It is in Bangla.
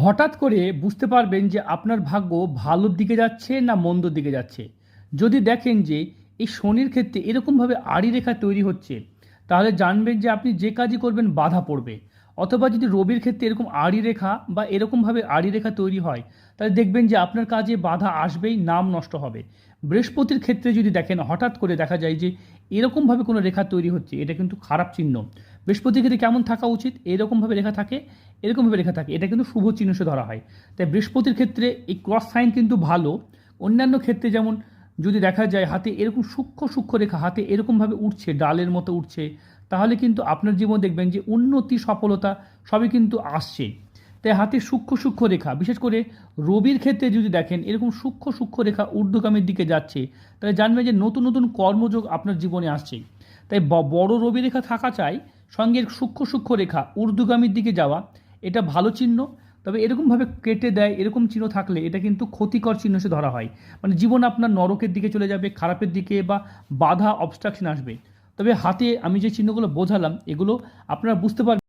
হঠাৎ করে বুঝতে পারবেন যে আপনার ভাগ্য ভালোর দিকে যাচ্ছে না মন্দর দিকে যাচ্ছে। যদি দেখেন যে এই শনির ক্ষেত্রে এরকমভাবে আড়ি রেখা তৈরি হচ্ছে, তাহলে জানবেন যে আপনি যে কাজই করবেন বাধা পড়বে। অথবা যদি রবির ক্ষেত্রে এরকম আড়ি রেখা বা এরকমভাবে আড়ি রেখা তৈরি হয়, তাহলে দেখবেন যে আপনার কাজে বাধা আসবেই, নাম নষ্ট হবে। বৃহস্পতির ক্ষেত্রে যদি দেখেন হঠাৎ করে দেখা যায় যে এরকমভাবে কোনো রেখা তৈরি হচ্ছে, এটা কিন্তু খারাপ চিহ্ন। বৃহস্পতির ক্ষেত্রে কেমন থাকা উচিত? এরকমভাবে রেখা থাকে, এরকমভাবে রেখা থাকে, এটা কিন্তু শুভ চিহ্ন হিসেবে ধরা হয়। তাই বৃহস্পতির ক্ষেত্রে এই ক্রস সাইন কিন্তু ভালো। অন্যান্য ক্ষেত্রে যেমন যদি দেখা যায় হাতে এরকম সূক্ষ্ম সূক্ষ্ম রেখা হাতে এরকমভাবে উঠছে, ডালের মতো উঠছে, তাহলে কিন্তু আপনার জীবন দেখবেন যে উন্নতি সফলতা সবই কিন্তু আসছে। তাই হাতে সূক্ষ্ম সূক্ষ্ম রেখা, বিশেষ করে রবির ক্ষেত্রে যদি দেখেন এরকম সূক্ষ্ম সূক্ষ্ম রেখা ঊর্ধ্বগামীর দিকে যাচ্ছে, তাহলে জানবেন যে নতুন নতুন কর্মযোগ আপনার জীবনে আসছে। তাই বড় রবি রেখা থাকা চাই, সঙ্গে সূক্ষ্ম সূক্ষ্ম রেখা ঊর্ধ্বগামীর দিকে যাওয়া, এটা ভালো চিহ্ন। তবে এরকমভাবে কেটে দেয় এরকম চিহ্ন থাকলে এটা কিন্তু ক্ষতিকর চিহ্ন হিসেবে ধরা হয়। মানে জীবন আপনার নরকের দিকে চলে যাবে, খারাপের দিকে, বা বাধা অবস্ট্রাকশন আসবে। তবে হাতে আমি যে চিহ্নগুলো বোঝালাম এগুলো আপনারা বুঝতে পারবেন।